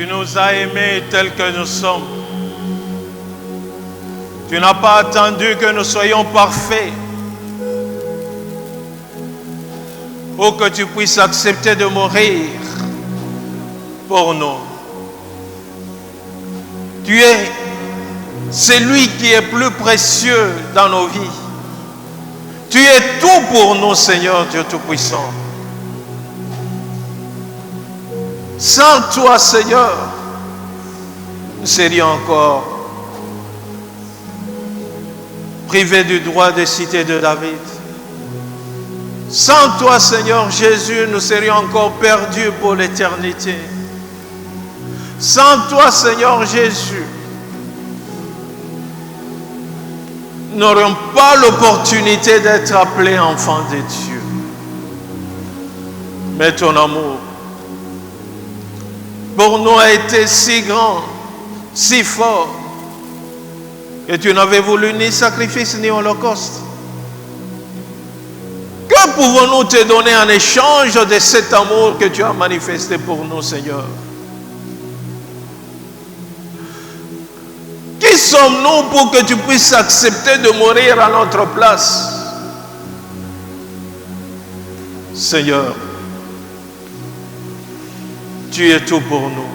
Tu nous as aimés tels que nous sommes. Tu n'as pas attendu que nous soyons parfaits pour que tu puisses accepter de mourir pour nous. Tu es celui qui est plus précieux dans nos vies. Tu es tout pour nous, Seigneur Dieu Tout-Puissant. Sans toi, Seigneur, nous serions encore privés du droit de cité de David. Sans toi, Seigneur Jésus, nous serions encore perdus pour l'éternité. Sans toi, Seigneur Jésus, nous n'aurions pas l'opportunité d'être appelés enfants de Dieu. Mais ton amour pour nous a été si grand, si fort, que tu n'avais voulu ni sacrifice ni holocauste. Que pouvons-nous te donner en échange de cet amour que tu as manifesté pour nous, Seigneur? Qui sommes-nous pour que tu puisses accepter de mourir à notre place? Seigneur, tu es tout pour nous.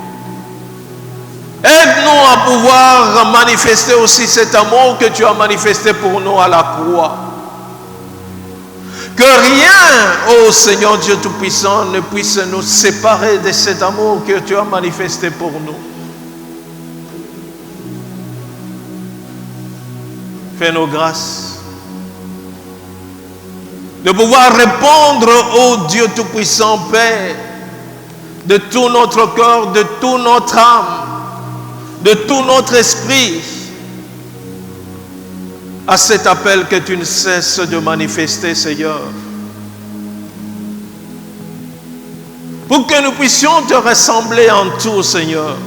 Aide-nous à pouvoir manifester aussi cet amour que tu as manifesté pour nous à la croix. Que rien, ô Seigneur Dieu Tout-Puissant, ne puisse nous séparer de cet amour que tu as manifesté pour nous. Fais-nous grâce de pouvoir répondre au Dieu Tout-Puissant, Père, de tout notre cœur, de toute notre âme, de tout notre esprit, à cet appel que tu ne cesses de manifester, Seigneur. Pour que nous puissions te ressembler en tout, Seigneur.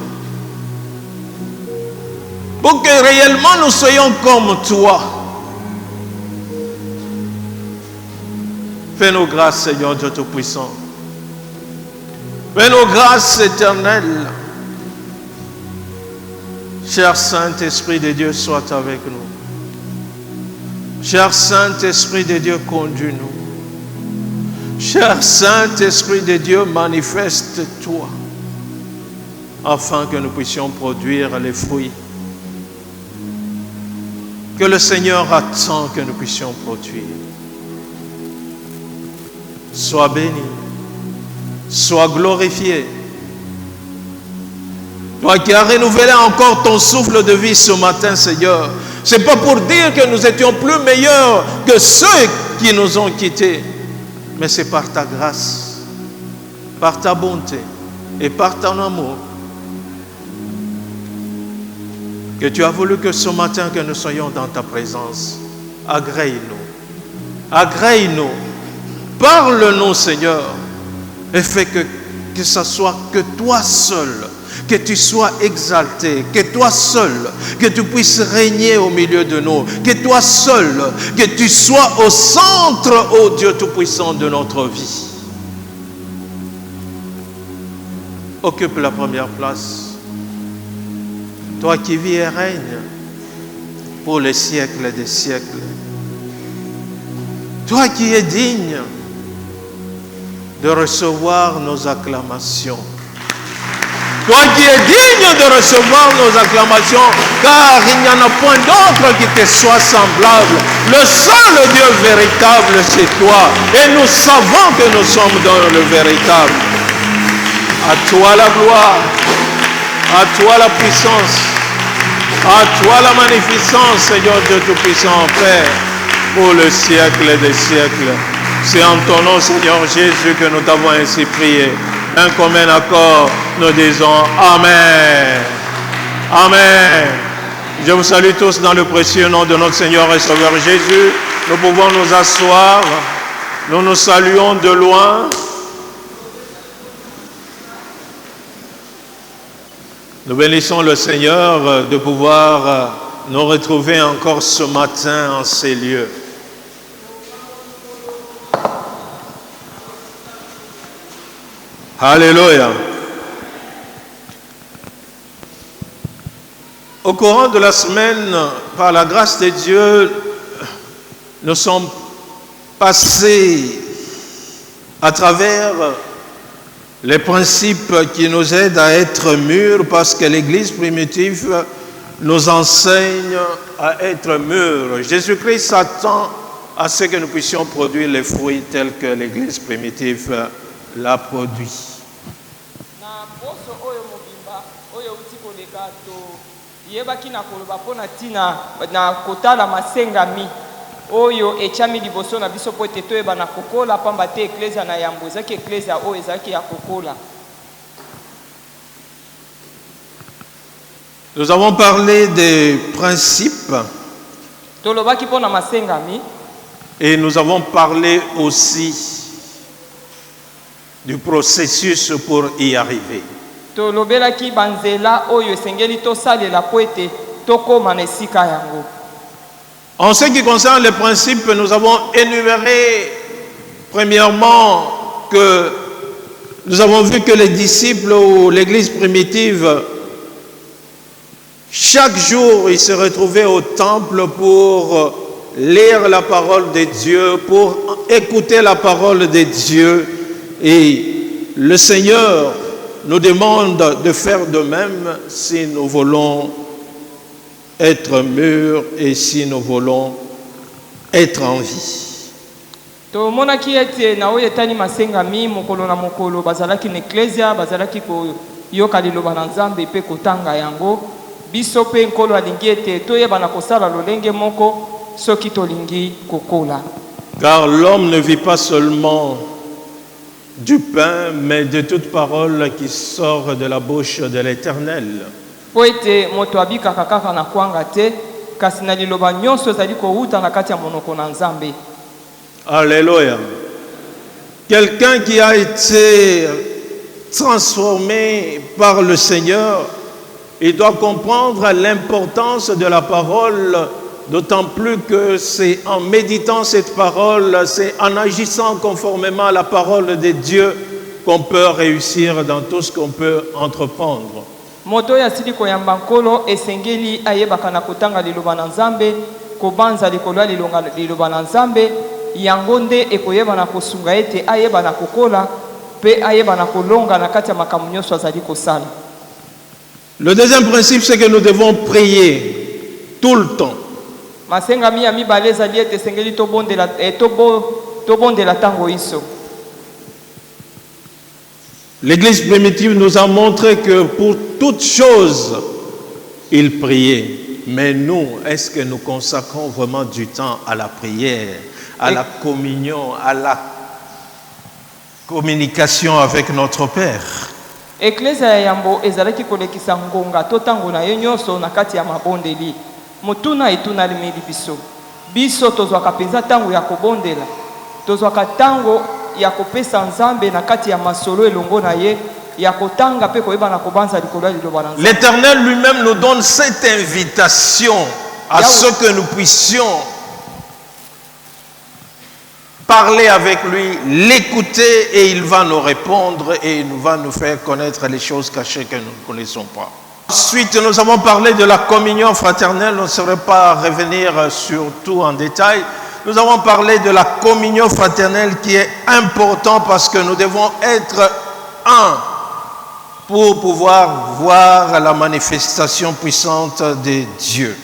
Pour que réellement nous soyons comme toi. Fais-nous grâce, Seigneur Dieu Tout-Puissant. Fais-nous grâce éternelle. Cher Saint-Esprit de Dieu, sois avec nous. Cher Saint-Esprit de Dieu, conduis-nous. Cher Saint-Esprit de Dieu, manifeste-toi afin que nous puissions produire les fruits que le Seigneur attend que nous puissions produire. Sois béni, sois glorifié. Toi qui as renouvelé encore ton souffle de vie ce matin, Seigneur, ce n'est pas pour dire que nous étions plus meilleurs que ceux qui nous ont quittés, mais c'est par ta grâce, par ta bonté et par ton amour que tu as voulu que ce matin que nous soyons dans ta présence. Agrée-nous, agrée-nous, parle-nous, Seigneur, et fais que ce soit que toi seul, que tu sois exalté, que toi seul, que tu puisses régner au milieu de nous, que toi seul, que tu sois au centre, ô Dieu Tout-Puissant, de notre vie. Occupe la première place. Toi qui vis et règnes pour les siècles des siècles. Toi qui es digne de recevoir nos acclamations. Toi qui es digne de recevoir nos acclamations, car il n'y en a point d'autre qui te soit semblable. Le seul Dieu véritable, c'est toi. Et nous savons que nous sommes dans le véritable. À toi la gloire, à toi la puissance, à toi la magnificence, Seigneur Dieu Tout-Puissant, Père, pour le siècle des siècles. C'est en ton nom, Seigneur Jésus, que nous t'avons ainsi prié. Un commun accord, nous disons Amen. Amen. Je vous salue tous dans le précieux nom de notre Seigneur et Sauveur Jésus. Nous pouvons nous asseoir. Nous nous saluons de loin. Nous bénissons le Seigneur de pouvoir nous retrouver encore ce matin en ces lieux. Alléluia. Au courant de la semaine, par la grâce de Dieu, nous sommes passés à travers les principes qui nous aident à être mûrs, parce que l'Église primitive nous enseigne à être mûrs. Jésus-Christ s'attend à ce que nous puissions produire les fruits tels que l'Église primitive l'a produit. Yebaki na koloba pona tina na kotala masengami oyo echami liboso na biso po ete toyeba na kokola pamba te eklesia na yambo ezaki eklesia oyo ezaki ya kokola. Nous avons parlé des principes Tolobaki pona masengami et nous avons parlé aussi du processus pour y arriver. Tolobelaki banzela oyo esengeli tosalela po ete tokoma na esika yango. En ce qui concerne les principes, nous avons énuméré premièrement que nous avons vu que les disciples ou l'Église primitive, chaque jour, ils se retrouvaient au temple pour lire la parole de Dieu, pour écouter la parole de Dieu. Et le Seigneur nous demande de faire de même si nous voulons être mûrs et si nous voulons être en vie. To monaki ete na oyo etani masengami mokolo na mokolo bazalaki na eklesia bazalaki koyoka liloba na Nzambe pe kotanga yango biso pe nkolo alingi ete toyeba na kosala lolenge moko soki tolingi kokola. Car l'homme ne vit pas seulement du pain, mais de toute parole qui sort de la bouche de l'Éternel. Po ete moto abikaka kaka na kwanga te kasi na liloba nyonso ezali kouta na kati ya monoko na Nzambe. Alléluia. Quelqu'un qui a été transformé par le Seigneur, il doit comprendre l'importance de la parole, d'autant plus que c'est en méditant cette parole, c'est en agissant conformément à la parole de Dieu qu'on peut réussir dans tout ce qu'on peut entreprendre. Moto ya sili koyamba nkolo esengeli ayebaka na kotanga liloba na Nzambe kobanza likolo lilonga liloba na Nzambe yango nde ekoyeba na kosunga ete ayeba na kokola pe ayeba na kolonga na kati ya makambo nyonso azali kosala. Le deuxième principe, c'est que nous devons prier tout le temps. Masengami ya mibale ezali ete esengeli tobondela tango iso. L'Église primitive nous a montré que pour toutes choses, ils priaient. Mais nous, est-ce que nous consacrons vraiment du temps à la prière, à la communion, à la communication avec notre Père? Eklesia ya yambo ezalaki kolekisa ngonga to tango na ye nyonso na kati ya mabondeli. Motuna etuna limeli biso. Biso tozwaka penza tango ya kobondela. Tozwaka tango ya kopesa Nzambe na kati ya masolo elongo na ye ya kotanga pe koyeba na kobanza likolo ya liloba na Nzambe. L'Éternel lui-même nous donne cette invitation à ce que nous puissions parler avec lui, l'écouter et il va nous répondre et il va nous faire connaître les choses cachées que nous ne connaissons pas. Ensuite, nous avons parlé de la communion fraternelle, on ne saurait pas revenir sur tout en détail. Nous avons parlé de la communion fraternelle qui est important parce que nous devons être un pour pouvoir voir la manifestation puissante de Dieu.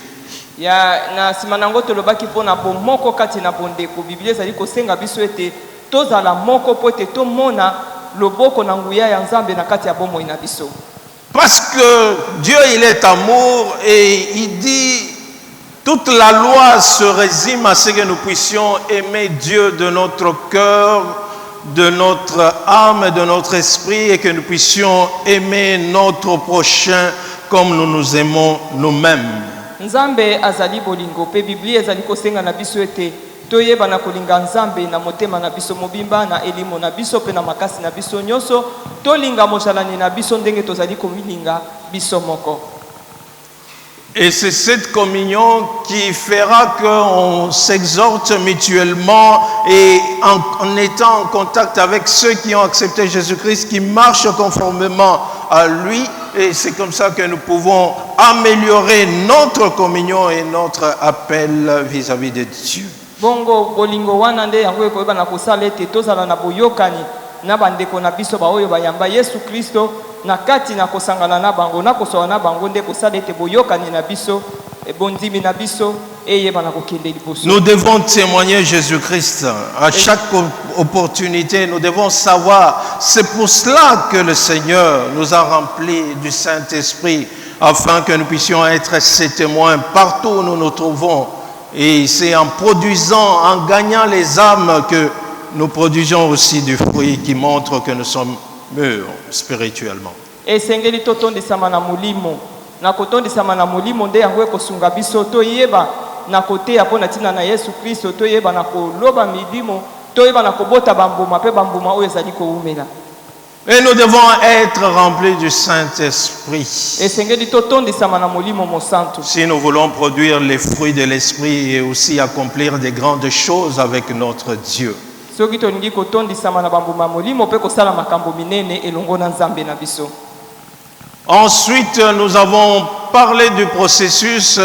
Ya na simanango tolobaki pona bomoko kati na bondeko Biblia ezali kosenga biso ete tozala moko po ete tomona loboko na nguya ya Nzambe na kati ya bomoi na biso. Parce que Dieu il est amour et il dit toute la loi se résume à ce que nous puissions aimer Dieu de notre cœur, de notre âme, de notre esprit et que nous puissions aimer notre prochain comme nous nous aimons nous-mêmes. Nzambe azali bolingo pe Biblia ezali kosenga na biso ete toyeba na kolinga Nzambe na motema na biso mobimba na elimo na biso pe na makasi na biso nyonso tolinga mosalani na biso ndenge tozali komilinga biso moko. Et c'est cette communion qui fera qu'on s'exhorte mutuellement et en étant en contact avec ceux qui ont accepté Jésus-Christ, qui marchent conformément à lui. Et c'est comme ça que nous pouvons améliorer notre communion et notre appel vis-à-vis de Dieu. Bongo bolingo wana nde yango ekoyeba na kosala ete tozala na boyokani na bandeko na biso baoyo bayamba Yesu Kristo na kati na kosangana na bango na kosola na bango nde kosala ete boyokani na biso ebondimi na biso eyeba na kokende liboso. Nous devons témoigner Jésus-Christ à chaque opportunité. Nous devons savoir, c'est pour cela que le Seigneur nous a remplis du Saint-Esprit, afin que nous puissions être ses témoins partout où nous nous trouvons. Et c'est en produisant, en gagnant les âmes que nous produisons aussi du fruit qui montre que nous sommes mûrs spirituellement. Esengeli totondisama na molimo na kotondisama na molimo nde yango ekosunga biso toyeba na koteya mpo na ntina na Yesu Kristo, toyeba na koloba milimo, toyeba na kobota bambuma mpe bambuma oyo ezali kowumela. Et nous devons être remplis du Saint-Esprit. Esengeli totondisama na molimo mosantu. Si nous voulons produire les fruits de l'Esprit et aussi accomplir des grandes choses avec notre Dieu. Soki tolingi kotondisama na bambuma molimo mpe kosala makambo minene elongo na Nzambe na biso. Ensuite, nous avons parlé du processus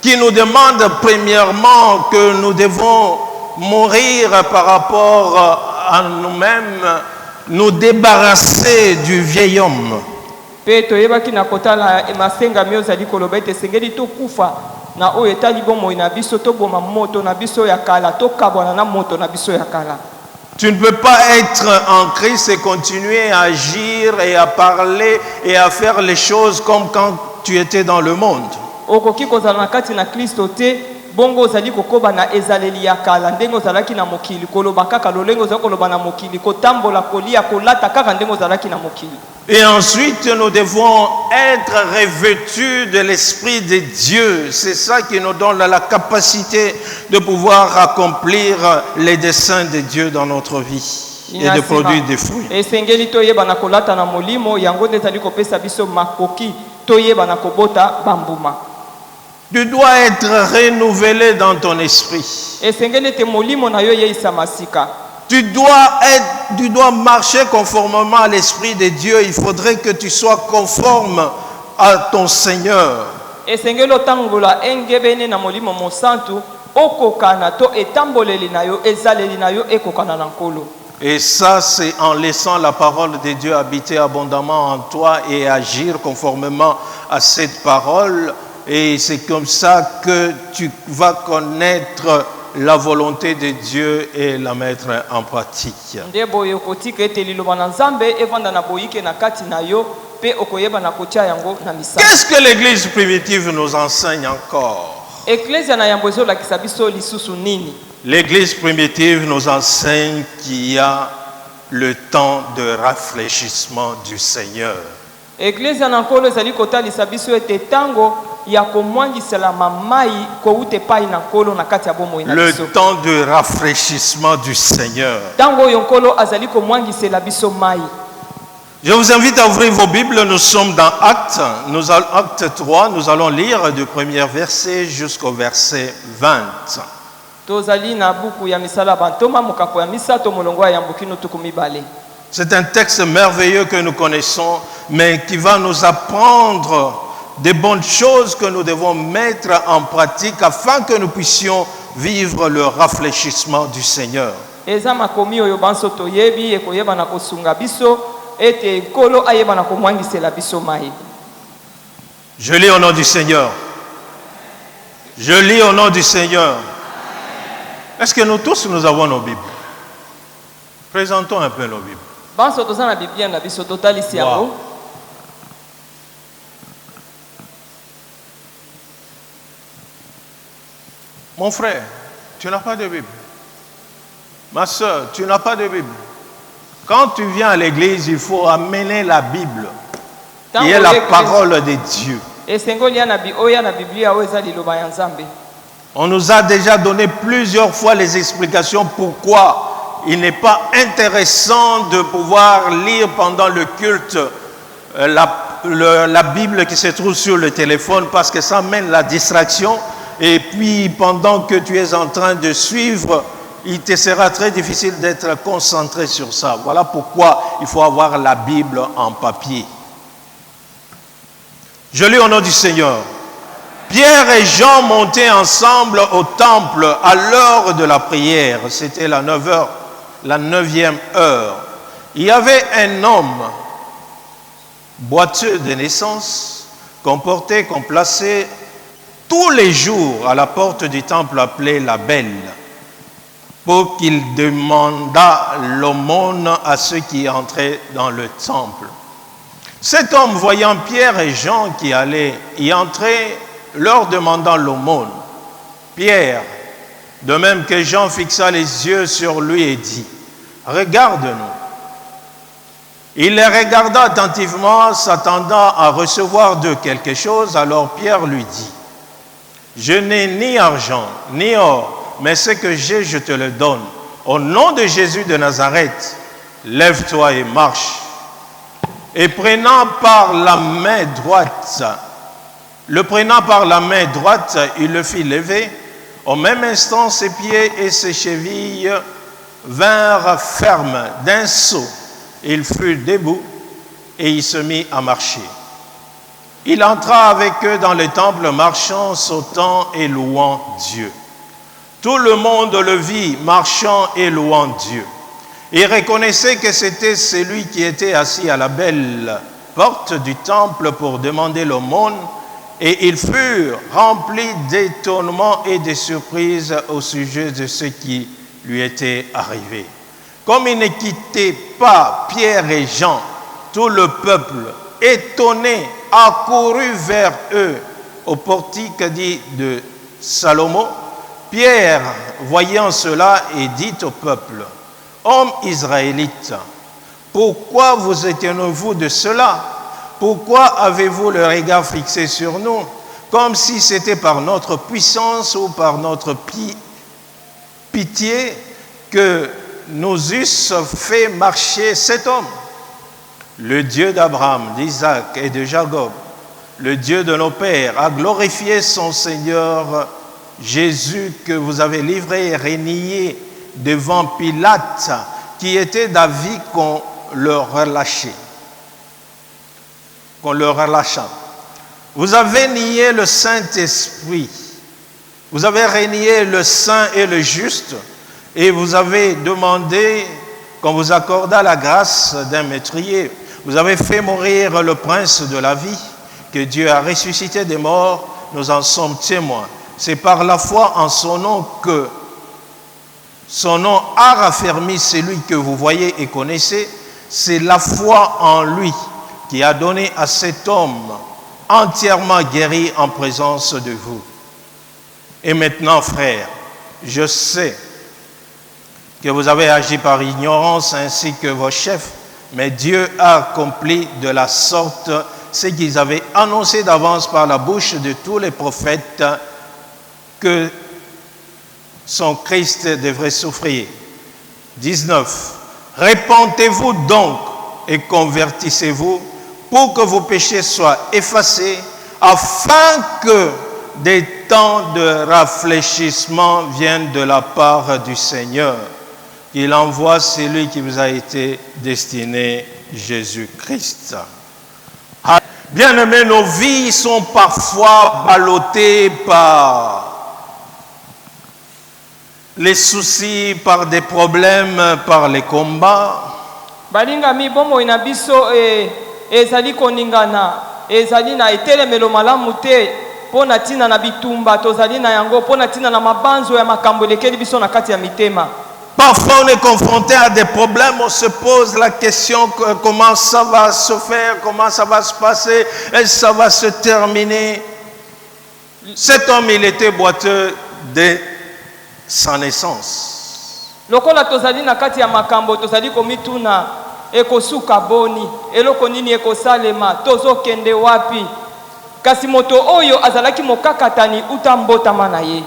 qui nous demande premièrement que nous devons mourir par rapport à nous-mêmes, nous débarrasser du vieil homme. Pe toyebaki na kotala masenga mio zali koloba ete sengeli tokufa na oyo etali bomoi na biso toboma moto na biso ya kala tokabwana na moto na biso ya kala. Tu ne peux pas être en Christ et continuer à agir et à parler et à faire les choses comme quand tu étais dans le monde. Okoki kozala na kati na Kristo te bongo ozali kokoba na ezaleli ya kala ndenge ozalaki na mokili koloba kaka lolenge ozali koloba na mokili kotambola kolia kolata kaka ndenge ozalaki na mokili. Et ensuite, nous devons être revêtus de l'Esprit de Dieu. C'est ça qui nous donne la capacité de pouvoir accomplir les desseins de Dieu dans notre vie et de produire des fruits. Esengeli toyeba na kolata na molimo yango nde ezali kopesa biso makoki toyeba na kobota bambuma. Tu dois être renouvelé dans ton esprit. Esengeli te molimo na yo yeisa masika. Tu dois marcher conformément à l'Esprit de Dieu. Il faudrait que tu sois conforme à ton Seigneur. Esengelo tangola engebene na molimo mosantu okokana to etamboleli na yo ezaleli na yo ekokana na nkolo. Et ça, c'est en laissant la parole de Dieu habiter abondamment en toi et agir conformément à cette parole. Et c'est comme ça que tu vas connaître la volonté de Dieu et la mettre en pratique. Qu'est-ce que l'Église primitive nous enseigne encore? L'Église primitive nous enseigne qu'il y a le temps de rafraîchissement du Seigneur. Le temps de rafraîchissement du Seigneur. Je vous invite à ouvrir vos Bibles. Nous sommes dans Actes. Acte 3. Nous allons lire du premier verset jusqu'au verset 20. C'est un texte merveilleux que nous connaissons, mais qui va nous apprendre des bonnes choses que nous devons mettre en pratique afin que nous puissions vivre le rafraîchissement du Seigneur. Je lis au nom du Seigneur. Je lis au nom du Seigneur. Est-ce que nous tous, nous avons nos Bibles? Présentons un peu nos Bibles. Wow. Mon frère, tu n'as pas de Bible. Ma soeur, tu n'as pas de Bible. Quand tu viens à l'église, il faut amener la Bible, qui est la parole de Dieu. On nous a déjà donné plusieurs fois les explications pourquoi il n'est pas intéressant de pouvoir lire pendant le culte la Bible qui se trouve sur le téléphone, parce que ça mène la distraction. Et puis, pendant que tu es en train de suivre, il te sera très difficile d'être concentré sur ça. Voilà pourquoi il faut avoir la Bible en papier. Je lis au nom du Seigneur. Pierre et Jean montaient ensemble au temple à l'heure de la prière. C'était la 9h, la 9e heure. Il y avait un homme boiteux de naissance qu'on plaçait tous les jours à la porte du temple appelé la Belle, pour qu'il demandât l'aumône à ceux qui entraient dans le temple. Cet homme, voyant Pierre et Jean qui allaient y entrer, leur demandant l'aumône. Pierre, de même que Jean, fixa les yeux sur lui et dit, « Regarde-nous. » Il les regarda attentivement, s'attendant à recevoir d'eux quelque chose. Alors Pierre lui dit, « Je n'ai ni argent, ni or, mais ce que j'ai, je te le donne. Au nom de Jésus de Nazareth, lève-toi et marche. » Et prenant par la main droite, il le fit lever. Au même instant, ses pieds et ses chevilles vinrent fermes d'un saut. Il fut debout et il se mit à marcher. Il entra avec eux dans le temple, marchant, sautant et louant Dieu. Tout le monde le vit, marchant et louant Dieu. Il reconnaissait que c'était celui qui était assis à la belle porte du temple pour demander l'aumône, et ils furent remplis d'étonnement et de surprise au sujet de ce qui lui était arrivé. Comme ils ne quittaient pas Pierre et Jean, tout le peuple, étonné, accourut vers eux au portique dit de Salomon. Pierre, voyant cela, et dit au peuple, « Hommes israélites, pourquoi vous étonnez-vous de cela? Pourquoi avez-vous le regard fixé sur nous, comme si c'était par notre puissance ou par notre pitié que nous eussent fait marcher cet homme? Le Dieu d'Abraham, d'Isaac et de Jacob, le Dieu de nos pères, a glorifié son Seigneur Jésus que vous avez livré et renié devant Pilate, qui était d'avis qu'on le relâchait. Vous avez nié le Saint-Esprit, vous avez renié le Saint et le Juste, et vous avez demandé qu'on vous accordât la grâce d'un métrier. Vous avez fait mourir le prince de la vie, que Dieu a ressuscité des morts, nous en sommes témoins. C'est par la foi en son nom que son nom a raffermi celui que vous voyez et connaissez. C'est la foi en lui qui a donné à cet homme entièrement guéri en présence de vous. Et maintenant, frères, je sais que vous avez agi par ignorance ainsi que vos chefs, mais Dieu a accompli de la sorte ce qu'ils avaient annoncé d'avance par la bouche de tous les prophètes, que son Christ devrait souffrir. 19. Répentez-vous donc et convertissez-vous pour que vos péchés soient effacés, afin que des temps de rafraîchissement viennent de la part du Seigneur. Il envoie celui qui vous a été destiné, Jésus-Christ. Bien-aimés, nos vies sont parfois ballottées par les soucis, par des problèmes, par les combats. Balingami bomo ina biso ezali koningana ezali na etelemelo malamu te pona tina na bitumba tozali na yango pona tina na mabanzo ya makambo lekeli biso na kati ya mitema. Parfois on est confronté à des problèmes, on se pose la question comment ça va se faire, comment ça va se passer, est-ce que ça va se terminer. Cet homme, il était boiteux de sa naissance. Lokola tozali na kati ya makambo tozali komituna ekosuka boni eloko nini ekosalema tozokende wapi kasi moto oyo azalaki mokakatani utambotama na ye.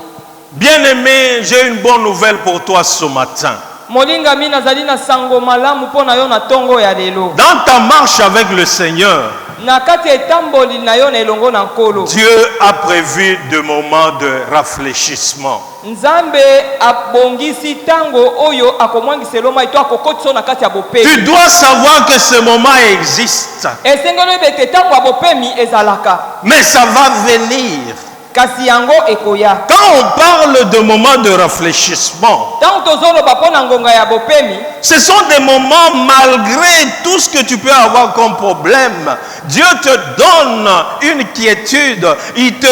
Bien-aimé, j'ai une bonne nouvelle pour toi ce matin. Molinga mina zali na sango malamu pona yo na tongo ya lelo. Dans ta marche avec le Seigneur, na kati etamboli na yo na elongo na nkolo. Dieu a prévu des moments de rafraîchissement. Nzambe abongisi tango oyo akomwangisa eloma ito akokotisa na kati ya bopemi. Tu dois savoir que ce moment existe. Esengelo ebete tango ya bopemi ezalaka. Mais ça va venir. Kasi yango ekoya. Quand on parle de moments de rafraîchissement, Tango tozoloba pona ngonga ya bopemi, ce sont des moments malgré tout ce que tu peux avoir comme problème. Dieu te donne une quiétude, il te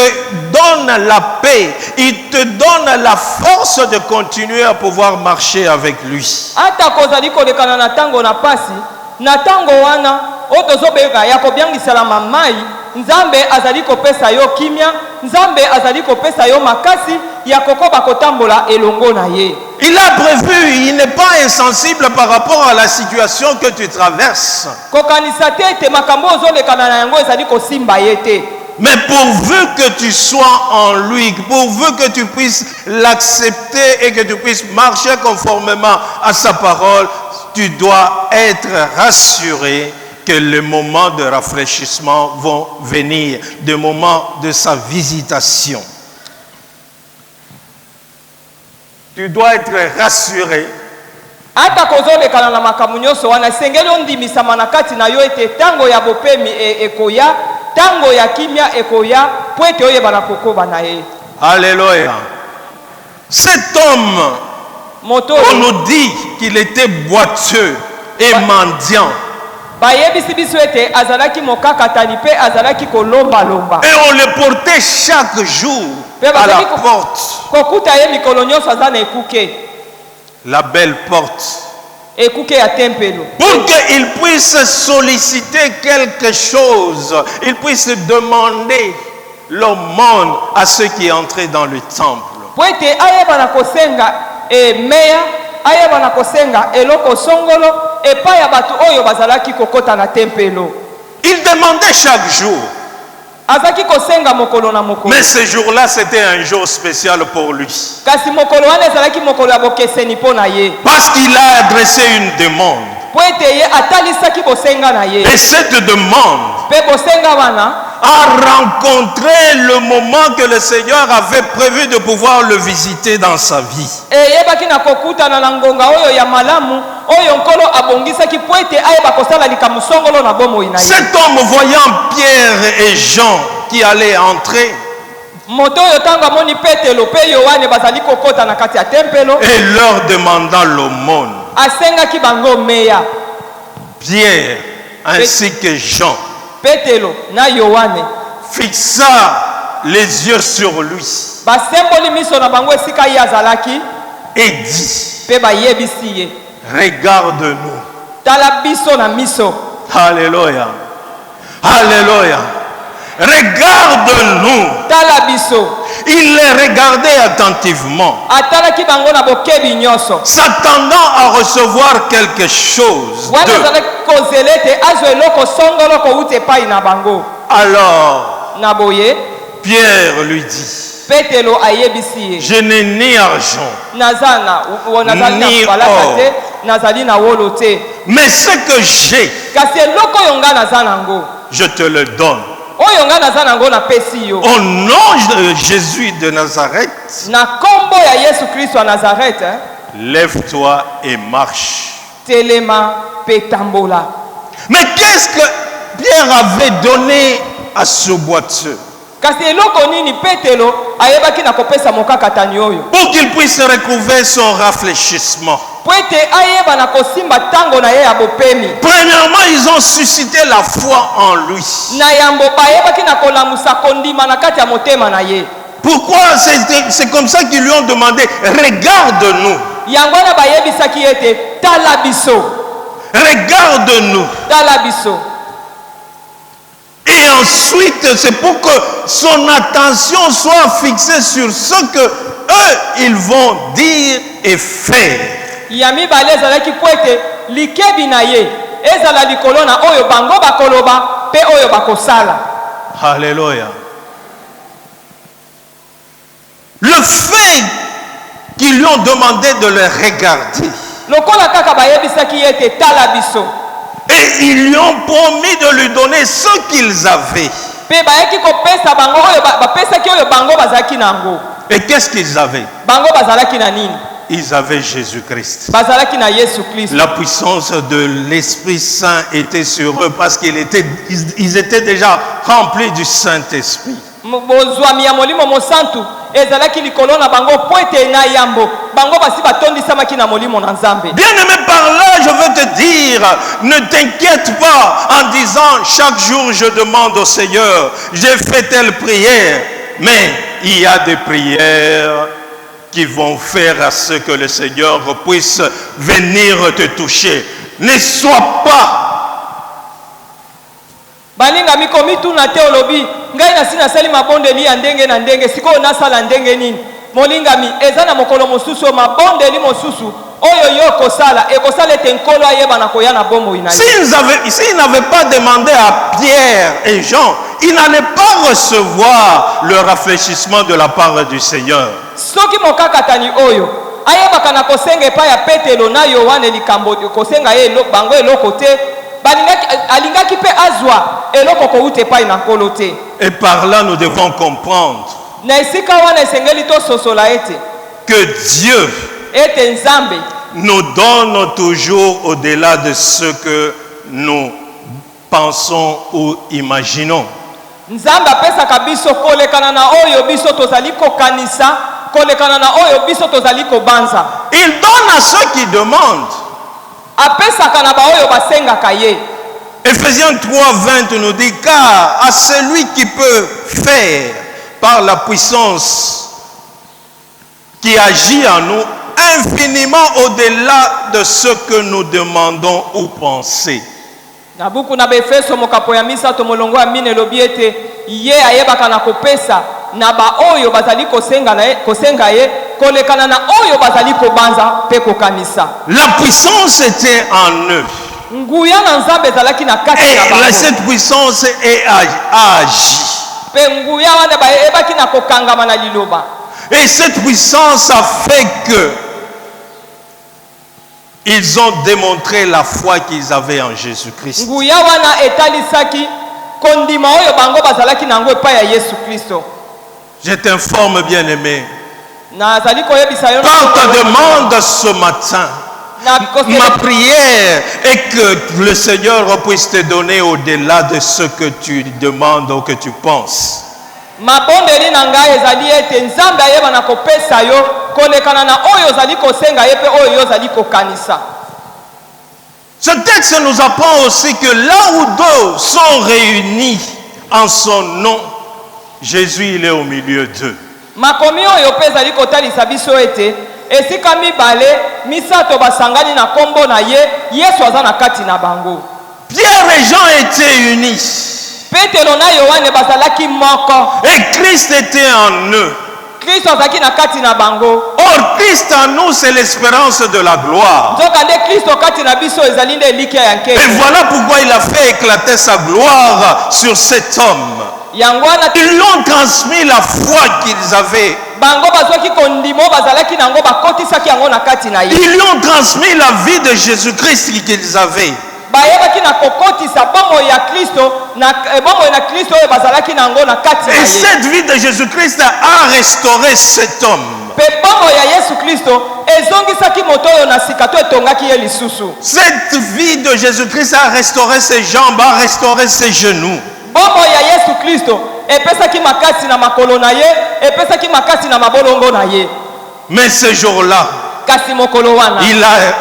donne la paix, il te donne la force de continuer à pouvoir marcher avec lui. ata kozali kolekana na tango na pasi, na tango wana otozobeka ya kobiangisela mamai, Nzambe azali kopesa yo kimia, Nzambe azali kopesa yo makasi ya kokoba kotambola elongo na ye. Il a prévu, il n'est pas insensible par rapport à la situation que tu traverses. Kokanisa te te makambo ozolekana na yango ezali kosimba ye te. Mais pourvu que tu sois en lui, pourvu que tu puisses l'accepter et que tu puisses marcher conformément à sa parole, tu dois être rassuré que les moments de rafraîchissement vont venir, des moments de sa visitation. Tu dois être rassuré. Ata kozolekana na makambo nyonso wana sengeli ondimisama na kati na yo ete tango ya bopemi ekoya, tango ya kimia ekoya, po ete oyeba na kokoba na ye. Alléluia. Cet homme, Moto on nous dit qu'il était boiteux et mendiant. bayebisi biso ete azalaki mokakatani pe azalaki kolomba-lomba. Et on le portait chaque jour à la porte. Kokuta ye mikolo nyonso aza na ekuke. La belle porte. Ekuke ya tempelo. Pour qu'il puisse solliciter quelque chose, il puisse demander l'aumône à ceux qui entraient dans le temple. Po ete ayeba na kosenga meya, ayeba na kosenga eloko songolo epai ya bato oyo bazalaki kokota na tempelo. Il demandait chaque jour. Azaki kosenga mokolo na mokolo. Mais ce jour-là, c'était un jour spécial pour lui. Kasi mokolo wana ezalaki mokolo ya bokeseni mpo na ye. Parce qu'il a adressé une demande. Po ete ye atalisaki bosenga na ye. Et cette demande Pe bosenga wana a rencontré le moment que le Seigneur avait prévu de pouvoir le visiter dans sa vie. eyebaki na kokutana na ngonga oyo ya malamu oyo nkolo abongisaki po ete ayeba kosala likambo songolo na bomoi na ye. Cet homme, voyant Pierre et Jean qui allaient entrer, moto oyo ntango amoni petelo pe yohane bazali kokota na kati ya tempelo et leur demandant l'aumône, asengaki bango meya. Pierre ainsi que Jean Petelo na yohane fixa les yeux sur lui basemboli miso na bango esika ye azalaki et dit, pe bayebisi ye, regarde-nous. tala biso na miso. Alléluia. Alléluia. Regarde-nous. Tala biso. Il les regardait attentivement, atalaki bango na bokebi nyonso, s'attendant à recevoir quelque chose wana d'eux. azalaki kozela ete azwa eloko songolo kouta epai na bango. Alors, Na boye Pierre lui dit, Petelo ayebisi ye, je n'ai ni argent, nazali Ni na balaka or. te, nazali na wolo te, mais ce que j'ai, kasi eloko oyo nga naza nango, je te le donne. oyo nga naza nango napesi yo. Au nom de Jésus de Nazareth, Na kombo ya Yesu Kristo ya Nazareth, lève-toi et marche. telema pe tambola. Mais qu'est-ce que Pierre avait donné à ce boiteux Kasi eloko nini Petelo ayebaki na kopesa mokakatani oyo? pour qu'il puisse recouvrer son rafraîchissement? Po ete ayeba na kosimba tango na ye ya bopemi. Premièrement, ils ont suscité la foi en lui. Na yambo bayebaki na kolamusa kondima na kati ya motema na ye. Pourquoi? C'est comme ça qu'ils lui ont demandé, regarde-nous, Yango na bayebisaki ete tala biso, regarde-nous. tala biso. Et ensuite, c'est pour que son attention soit fixée sur ce que eux, ils vont dire et faire. Ya mibale ezalaki po ete likebi na ye ezala likolo na oyo bango bakoloba pe oyo bakosala. Alléluia. Le fait qu'ils lui ont demandé de le regarder, Lokola kaka bayebisaki ete tala biso, Et ils lui ont promis de lui donner ce qu'ils avaient. Pe bayaki kopesa bango oyo bapesaki oyo bango bazalaki nango. Et qu'est-ce qu'ils avaient? Bango bazalaki na nini? Ils avaient Jésus-Christ. Bazalaki na Yesu Kristo. La puissance de l'Esprit Saint était sur eux parce qu'ils étaient déjà remplis du Saint-Esprit. Bozwami ya molimo mosantu ezalaki likolo na bango po ete na yambo bango basi batondisamaki na molimo na Nzambe. Bien-aimé, par là, je veux te dire, ne t'inquiète pas en disant chaque jour je demande au Seigneur, j'ai fait telle prière, mais il y a des prières qui vont faire à ce que le Seigneur puisse venir te toucher. Ne sois pas. Balinga mikomi tuna te olobi ngai na sina sali mabondeli ya ndenge na ndenge siko na sala ndenge nini molingami eza na mokolo mosusu mabondeli mosusu oyo yo kosala ekosala ete nkolo ayeba na koya na bomoi na ye. S'ils n'avaient pas demandé à Pierre et Jean, ils n'allaient pas recevoir le rafraîchissement de la part du Seigneur. Soki mokakatani oyo ayebaka na kosenga epai ya Petelo na Yohane likambo kosenga ye bango eloko te alingaki pe azwa eloko kouta epai na nkolo te. Et par là, nous devons comprendre na esika wana esengeli tososola ete que Dieu ete Nzambe nous donne toujours au-delà de ce que nous pensons ou imaginons. Nzambe apesaka biso kolekana na oyo biso tozali kokanisa kolekana na oyo biso tozali kobanza. Il donne à ceux qui demandent. Apesaka na ba oyo basengaka ye. Ephésiens 3:20 nous dit, car à celui qui peut faire par la puissance qui agit en nous infiniment au-delà de ce que nous demandons ou pensons. Na buku na Efeso mokapo ya misato molongo ya mine lobi ete ye ayebaka na kopesa na ba oyo bazali kosenga ye kolekana na oyo bazali kobanza pe kokanisa. La puissance était en eux. Nguya na Nzambe ezalaki na kati na bango. Et cette puissance a agi. Pe nguya wana ba ebaki na kokangama na liloba. Et cette puissance a fait que ils ont démontré la foi qu'ils avaient en Jésus-Christ. Nguya wana etalisaki kondima oyo bango bazalaki nango epai ya Yesu Kristo. Je t'informe, bien-aimé. Na zali koyebisa yo Par ta demande ce matin, ma prière est que le Seigneur puisse te donner au-delà de ce que tu demandes ou que tu penses. Mabondeli na ngai ezali ete Nzambe ayeba na kopesa yo kolekana na oyo zali kosenga ye pe oyo yo zali kokanisa. Ce texte nous apprend aussi que là où deux sont réunis en son nom, Jésus il est au milieu d'eux. Makomi oyo pe ezali kotalisa biso ete esika mibale misato basangani na kombo na ye Yesu aza na kati na bango. Pierre et Jean étaient unis. Petelo na Yohane bazalaki moko. Et Christ était en eux. Kristo azalaki na kati na bango. Or, Christ en nous, c'est l'espérance de la gloire. Nzokande Kristo kati na biso ezali nde elike ya nkele. Et voilà pourquoi il a fait éclater sa gloire sur cet homme. Yangwana Ils lui ont transmis la foi qu'ils avaient. bango bazwaki kondimo bazalaki nango bakotisaki yango na kati na ye. Ils lui ont transmis la vie de Jésus-Christ qu'ils avaient. Bayebaki na kokotisa bomo ya Kristo na bomo na Kristo oyo bazalaki nango na kati na Et ye. cette vie de Jésus-Christ a restauré cet homme. Pe bomo ya Yesu Kristo ezongisaki moto oyo na sika to etongaki ye lisusu. Cette vie de Jésus-Christ a restauré ses jambes, a restauré ses genoux. Bomo ya Yesu Kristo epesaki makasi na makolo na ye, epesaki makasi na mabolongo na ye. Mais ce jour-là, Kasi mokolo wana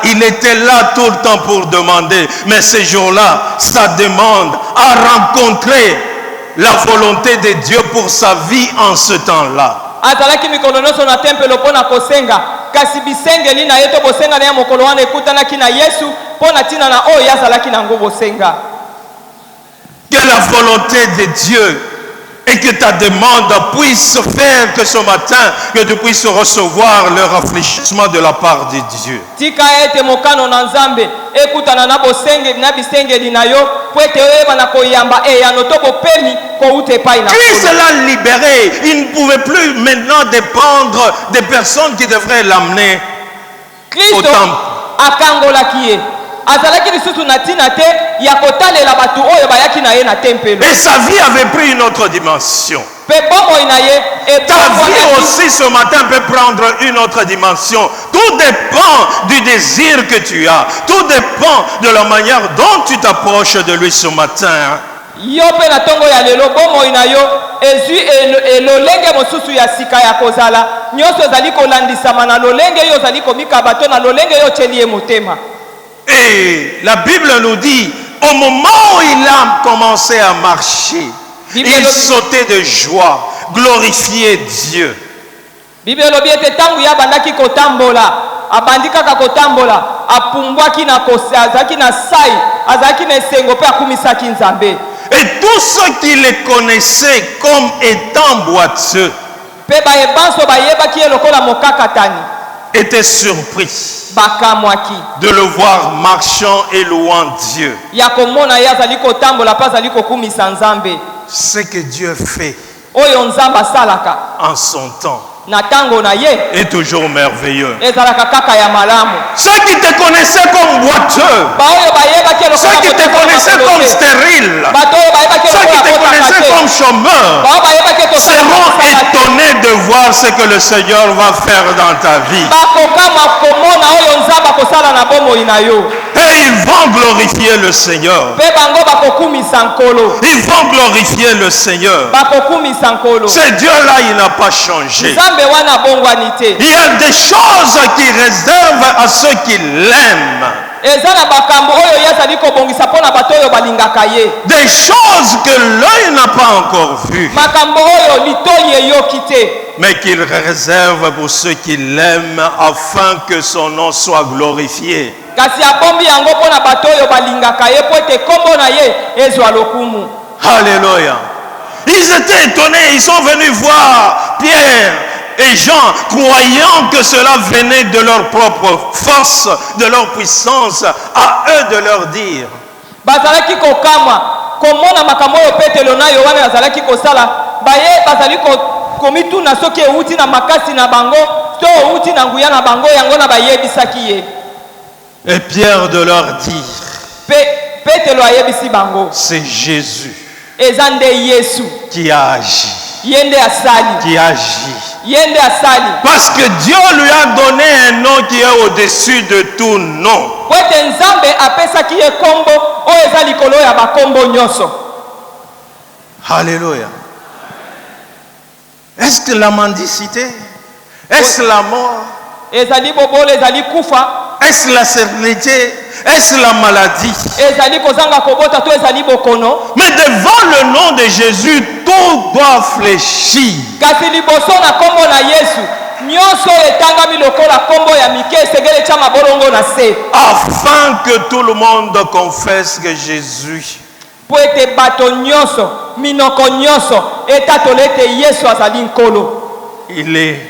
il était là tout le temps pour demander. Mais ce jour-là, sa demande a rencontré la volonté de Dieu pour sa vie en ce temps-là. azalaki mikolo nyonso na tempelo mpo na kosenga kasi bisengeli na ye to bosenga na ye mokolo wana ekutanaki na Yesu mpo na ntina na oyo azalaki nango bosenga. Que la volonté de Dieu et que ta demande puisse faire que ce matin, que tu puisses recevoir le rafraîchissement de la part de Dieu. Tika ete mokano na Nzambe ekutana na bosenge na bisengeli na yo po ete oyeba na koyamba eyano to bopemi kouta epai na Christ l'a libéré. Il ne pouvait plus maintenant dépendre des personnes qui devraient l'amener au Kristo temple. akangolaki ye azalaki lisusu na ntina te ya kotalela bato oyo bayaki na ye na tempelo. Et sa vie avait pris une autre dimension. Pe bomoi na ye Ta vie aussi ce matin peut prendre une autre dimension. Tout dépend du désir que tu as. Tout dépend de la manière dont tu t'approches de lui ce matin. Yo pe na tongo ya lelo bomoi na yo ezwi elolenge mosusu ya sika ya kozala nyonso ezali kolandisama na lolenge yo ezali komikaba to na lolenge yo tieli ye motema. Et la Bible nous dit, au moment où il a commencé à marcher, il sautait de joie, glorifiait Dieu. Bible lobi ete tangu ya bandaki kotambola abandi kaka kotambola apumbwaki na kosa azaki na sai azaki na esengo pe akumisaki nzambe. Et tous ceux qui les connaissaient comme étant boiteux pe bayebanso bayebaki ye lokola mokakatani étaient surpris bakamwaki de le voir marchant et louant Dieu. ya komona ye azali kotambola mpe azali kokumisa nzambe. Ce que Dieu fait Oyo nzambe asalaka en son temps na tango na ye est toujours merveilleux. ezalaka kaka ya malamu. Ceux qui te connaissaient comme boiteux, Baoyo bayebaki lokola ceux qui te connaissaient comme stérile, bato oyo bayebaki ceux qui te lokola connaissaient comme chômeur, bao bayebaki seront étonnés de voir ce que le Seigneur va faire dans ta vie. bakokama komona oyo nzambe akosala na bomoi na yo. Et ils vont glorifier le Seigneur. Pe bango bakokumisa nkolo Ils vont glorifier le Seigneur. bakokumisa nkolo. Ce Dieu-là, il n'a pas changé. nzambe wana bongwani te. Il y a des choses qu'il réserve à ceux qui l'aiment. eza na bakambo oyo ye azali kobongisa mpo na bato oyo balingaka ye. Des choses que l'œil n'a pas encore vues, makambo oyo litoi eyoki te. mais qu'il réserve pour ceux qui l'aiment afin que son nom soit glorifié. kasi abombi yango mpo na bato oyo balingaka ye mpo ete kombo na ye ezwa lokumu. Alléluia. Ils étaient étonnés, ils sont venus voir Pierre et Jean, croyant que cela venait de leur propre force, de leur puissance, à eux de leur dire. bazalaki kokama komona makambo oyo petelo na yohane azalaki kosala baye bazali komituna soki euti na makasi na bango to euti na nguya na bango yango na bayebisaki ye. Et Pierre de leur dire, petelo ayebisi bango c'est Jésus eza nde yesu qui a agi, ye nde asali qui agit. ye nde asali Parce que Dieu lui a donné un nom qui est au-dessus de tout nom. po ete nzambe apesaki ye kombo oyo eza likolo ya bakombo nyonso. Alléluia. Est-ce que la mendicité? Est-ce la mort? ezali bobolo ezali kufa Est-ce la sérénité? Est-ce la maladie? ezali kozanga kobota to ezali bokono. Mais devant le nom de Jésus, tout doit fléchir. kasi liboso na kombo na yesu nyonso etangami lokola kombo ya mike esengeli tia mabolongo na se. Afin que tout le monde confesse que Jésus po ete bato nyonso minoko nyonso etatola ete yesu azali nkolo. il est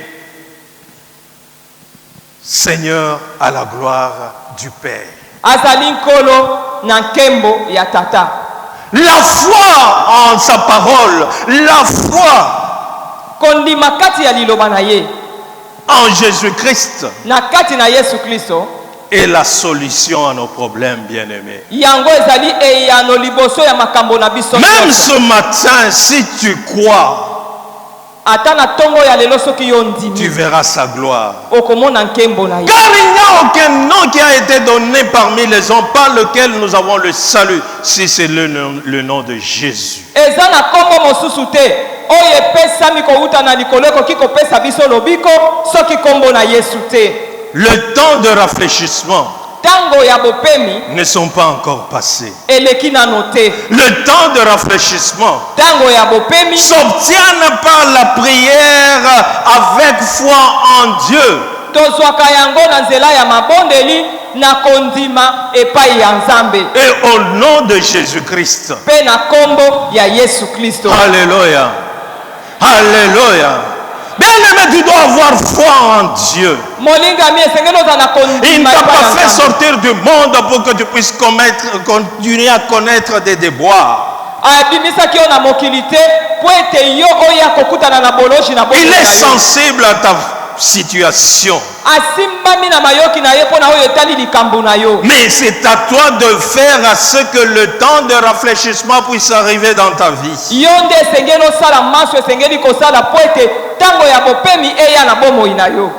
Seigneur à la gloire du Père. azali nkolo na nkembo ya tata. La foi en sa parole, la foi kondima kati ya liloba na ye en Jésus-Christ na kati na yesu kristo est la solution à nos problèmes, bien-aimés. yango ezali eyano liboso ya makambo na biso. Même ce matin, si tu crois, ata na tongo ya lelo soki yo tu ndimi verras sa gloire. okomona nkembo na ye. Car il n'y a aucun nom qui a été donné parmi les hommes par lequel nous avons le salut, si c'est le nom de Jésus. eza na kombo mosusu te oyo epesami kowuta na likolo ekoki kopesa biso lobiko soki kombo na yesu te. Le temps de rafraîchissement ntango ya bopemi ne sont pas encore passés. eleki nano te. Le temps de rafraîchissement ntango ya bopemi s'obtient par la prière avec foi en Dieu. tozwaka yango na nzela ya mabondeli na kondima epai ya nzambe Et au nom de Jésus-Christ. mpe na kombo ya yesu kristo. Alléluia. Alléluia. Bien-aimé, tu dois avoir foi en Dieu. molingami esengeli oza na Il kondima ne t'a epai ya pas fait nzambe. sortir du monde pour que tu puisses continuer à connaître des déboires. abimisaki yo na mokili te po ete yo oyo akokutana na boloji na Il bomo est na yo. sensible à situation. Asimbami na mayoki na ye pona oyo etali likambo na yo. Mais c'est à toi de faire à ce que le temps de rafraîchissement puisse arriver dans ta vie. Yo nde esengeli osala maso esengeli kosala po ete ntango ya bopemi eya na bomoi na yo.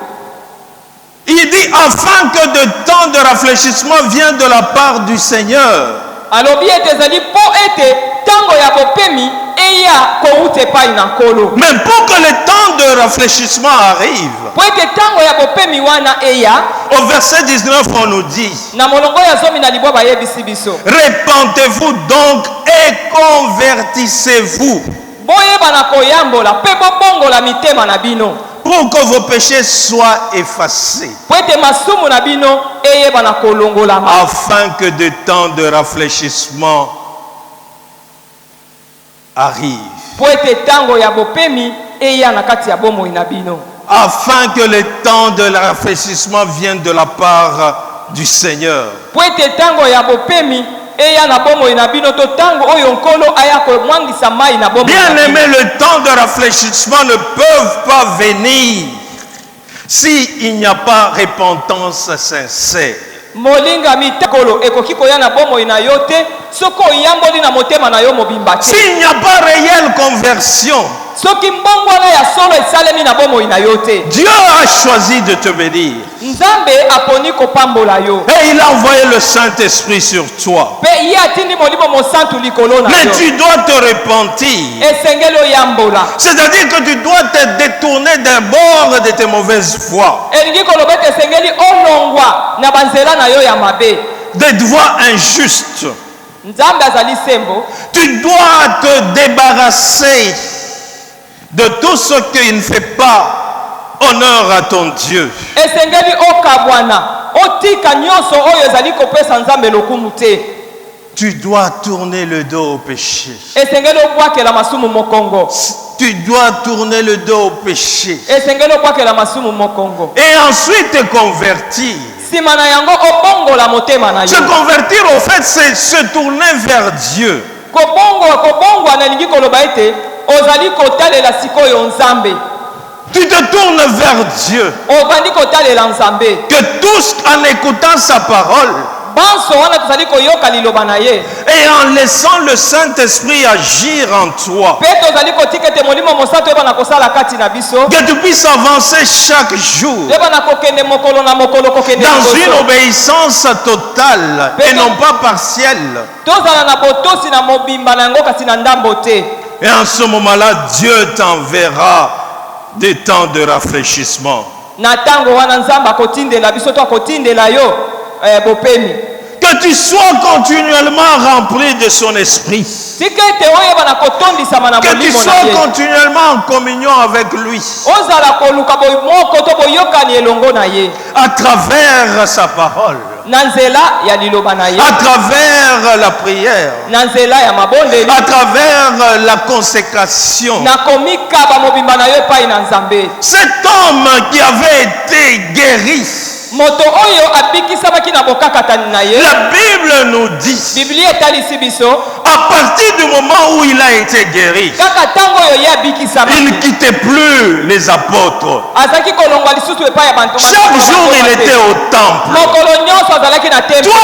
Il dit afin que de temps de rafraîchissement vienne de la part du Seigneur. Alobi ete ezali po ete ntango ya bopemi eya kouta epai na nkolo. Mais pour que le temps de rafraîchissement arrive, Po ete ntango ya bopemi wana eya, au verset 19 on nous dit, na molongo ya zomi na libwa bayebisi biso. repentez-vous donc et convertissez-vous Boyeba na koyambola pe bobongola mitema na bino. pour que vos péchés soient effacés, Po ete masumu na bino eyeba na kolongolama. afin que de temps de rafraîchissement arrive. Po ete ntango ya bopemi eya na kati ya bomoi na bino. Afin que le temps de rafraîchissement vienne de la part du Seigneur. Po ete ntango ya bopemi eya na bomoi na bino to ntango oyo nkolo aya komwangisa mai na bomoi na Bien bino. aimé, le temps de rafraîchissement ne peut pas venir s'il n'y a pas repentance sincère. Molinga mitakolo ekoki koya na bomoi na yo te soko oyamboli na motema na yo mobimba te. S'il n'y a pas réelle conversion, Soki mbongwana ya solo esalemi na bomoi na yo te. Dieu a choisi de te bénir. Nzambe aponi kopambola yo. Et il a envoyé le Saint-Esprit sur toi. Pe ye atindi molimo mosantu likolo na Mais yo. tu dois te repentir. Esengeli oyambola. C'est-à-dire que tu dois te détourner d'abord de tes mauvaises voies, Elingi koloba ete esengeli olongwa na banzela na yo ya mabe. des voies injustes. Nzambe azali sembo. Tu dois te débarrasser de tout ce qui ne fait pas honneur à ton Dieu. Esengeli okabwana. Otika nyonso oyo ezali kopesa Nzambe lokumu te. Tu dois tourner le dos au péché. Esengeli obwakela masumu mokongo. Tu dois tourner le dos au péché. Esengeli obwakela masumu mokongo. Et ensuite te convertir. Sima na yango obongola motema na Se yo. convertir, au fait, c'est se tourner vers Dieu. Kobongwa na lingi koloba ete ozali kotalela sikoyo Nzambe. Tu te tournes vers Dieu. Obandi kotalela Nzambe. Que tous, en écoutant sa parole, Banso wana tozali koyoka liloba na ye. et en laissant le Saint-Esprit agir en toi, Pe tozali kotika ete molimo mosantu eba na kosala kati na biso. que tu puisses avancer chaque jour Eba na kokende mokolo na mokolo kokende dans une liboso. obéissance totale et non pas partielle. Tozala na botosi na mobimba na yango kasi na ndambo te. Et en ce moment-là, Dieu t'enverra des temps de rafraîchissement. Na tango wana Nzambe akotindela biso to akotindela yo bopemi. Que tu sois continuellement rempli de son esprit. Tika ete oyeba na kotondisama na Que tu molimo na sois ye. continuellement en communion avec lui. Ozala koluka moko to boyokani elongo na ye. À travers sa parole. Na nzela ya liloba na ye. À travers la prière. Na nzela ya mabondeli. À travers la consécration. Na komikaba mobimba na yo epai na Nzambe. Cet homme qui avait été guéri, Moto oyo abikisamaki na bokakatani na ye. la Bible nous dit, Biblia etalisi biso. à partir du moment où il a été guéri, Kaka tango oyo ye il abikisamaki. ne quittait plus les apôtres. Azaki kolongwa lisusu epai ya bantu. Chaque jour, il était au temple. Mokolo nyonso azalaki na temple. Toi,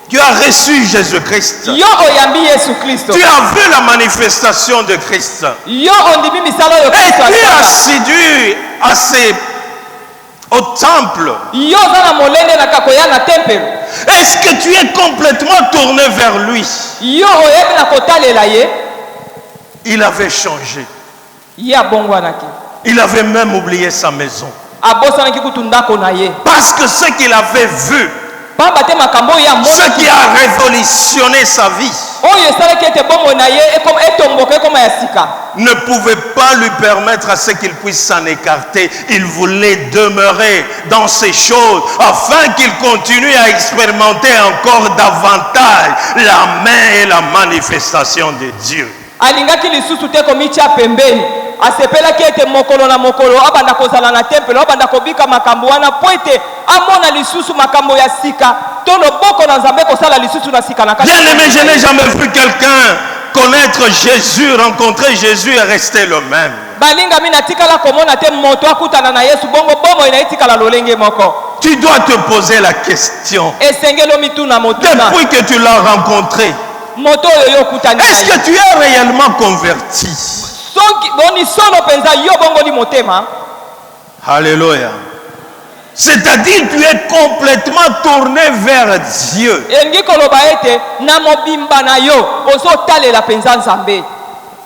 tu as reçu Jésus-Christ. Yo oyambi Yesu Kristo. Tu as vu la manifestation de Christ. Yo ondimi misala oyo Et Kristo tu es asala. assidu au temple. Yo oza na molende na kakoya na temple. Est-ce que tu es complètement tourné vers lui? Yo oyebi na kotalela ye. Il avait changé. Ye abongwanaki. Il avait même oublié sa maison. Abosanaki kutu ndako na ye. Parce que ce qu'il avait vu, Pamba te makambo ya ce mona qui a révolutionné sa vie, oyo esalaki ete bomoi na ye etomboka ekoma ya sika. ne pouvait pas lui permettre à ce qu'il puisse s'en écarter. Il voulait demeurer dans ces choses afin qu'il continue à expérimenter encore davantage la main et la manifestation de Dieu. Alingaki lisusu te komitia pembeni. Asepelaki ete mokolo na mokolo abanda kozala na temple abanda kobika makambo wana po ete amona lisusu makambo ya sika to loboko na Nzambe kosala lisusu na sika na kati. Bien aimé, je n'ai jamais vu quelqu'un connaître connaître Jésus, rencontrer Jésus et rester le même. balingami natikala komona te moto akutana na Yesu bongo bomo inaitikala lolenge moko. Tu dois te poser la question. Esengelo mituna motuna. Depuis que tu l'as rencontré, Moto oyo okutani na est-ce que tu es réellement converti? Sonki boni sono penza yo bongo li motema. Alléluia. C'est-à-dire tu es complètement tourné vers Dieu. Engi koloba ete na mobimba na yo ozotalela penza Nzambe.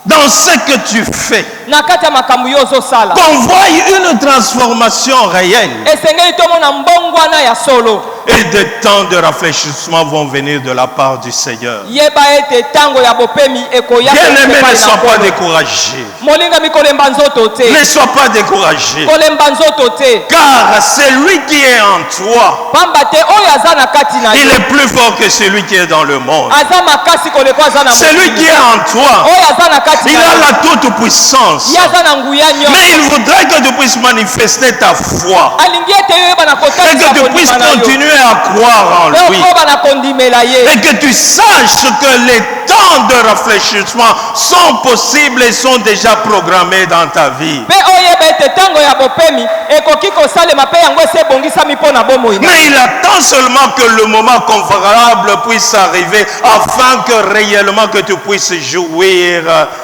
Dans ce que tu fais, Nakati ya makambo yo ozosala. qu'on voie une transformation réelle. Esengeli tomona mbongwana ya solo. Et des temps de rafraîchissement vont venir de la part du Seigneur. Yeba ete tango ya bopemi ekoya. Bien-aimé, ne sois pas découragé. Molinga mikolemba nzoto te. Ne sois pas découragé. Kolemba nzoto te. Car celui qui est en toi, Pamba te oyo aza na kati na il yo. est plus fort que celui qui est dans le monde. Aza makasi koleko aza na Celui qui est en toi, oyo aza na kati il na a yo. la toute puissance. Ye aza na nguya nyonso. Mais il voudrait que tu puisses manifester ta foi. Alingi ete yo yeba na Et kotalisa que tu puisses kondima na yo. continuer à croire en lui. Okoba na kondimela ye. Et que tu saches que les temps de rafraîchissement sont possibles et sont déjà programmés dans ta vie. Pe oyeba ete tango ya bopemi ekoki kosalema pe yango ese ebongisami mpo na bomoi. Mais il attend seulement que le moment convenable puisse arriver afin que réellement que tu puisses jouir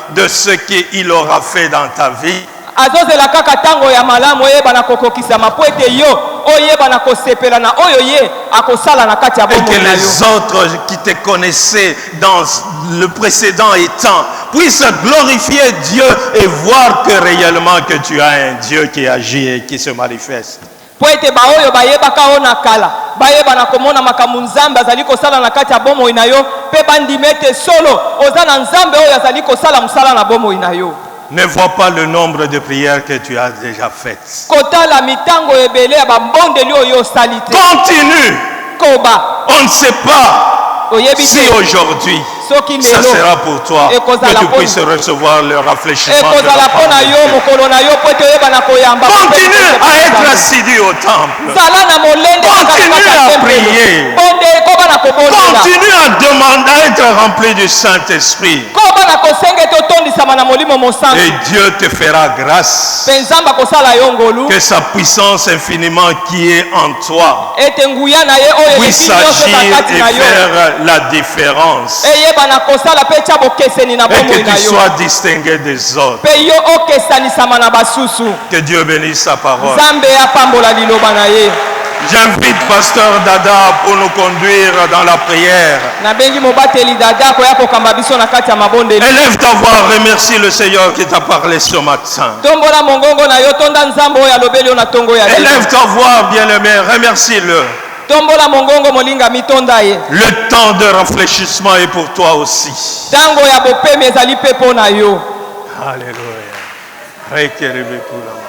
de ce qu'il aura fait dans ta vie. Azozela kaka tango ya malamu oyeba na kokokisama po ete yo oyeba na kosepela na oyo ye akosala na kati ya Et que bomoi na yo. les autres qui te connaissaient dans le précédent étant puissent glorifier Dieu et voir que réellement que tu as un Dieu qui agit et qui se manifeste. Po ete baoyo bayebaka o na kala bayeba na komona makambo Nzambe azali kosala na kati ya bomoi na yo pe bandima ete solo oza na Nzambe oyo azali kosala mosala na bomoi na yo. Ne vois pas le nombre de prières que tu as déjà faites. Kotala mitango ebele ya bambondeli oyo osali te. Continue. Koba On ne sait pas oyebi si te aujourd'hui soki ça lelo sera pour toi que tu puisses recevoir le rafraîchissement de ekozala la mpo na part de yo Dieu. mokolo na yo po ete oyeba na koyamba. Continue à être assidu au temple. zala na molende Continue à prier. bonde koba na kobondela Continue à demander à être rempli du Saint-Esprit. koba na kosenga ete otondisama na molimo mosantu Et Dieu te fera grâce mpe Nzambe akosala yo ngolu que sa puissance infiniment qui est en toi ete nguya na ye oyo puisse eleki nyonso agir na kati et na yo faire la différence. eyeba na kosala mpe etya bokeseni na Et bomoi que na tu yo sois distingué des autres. mpe yo okesanisama na basusu. Que Dieu bénisse sa parole. Nzambe apambola liloba na ye. J'invite Pasteur Dada pour nous conduire dans la prière. Nabengi mobateli dada koya kokamba biso na kati ya mabondeli. Élève ta voix, remercie le Seigneur qui t'a parlé ce matin. Tombola mongongo na yo tonda Nzambe oyo alobeli yo na tongo ya lelo. Élève ta voix, bien-aimé, remercie-le. Tombola mongongo molinga mitonda ye. Le temps de réfléchissement est pour toi aussi. Tango ya bopemi ezali pe mpo na yo. Alléluia. Rekerebekula.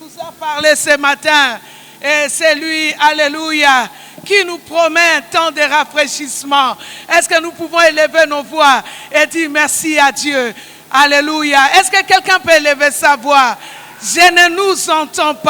Nous a parlé ce matin et c'est lui, alléluia, qui nous promet un temps de rafraîchissement. Est-ce que nous pouvons élever nos voix et dire merci à Dieu? Alléluia. Est-ce que quelqu'un peut élever sa voix? Je ne nous entends pas.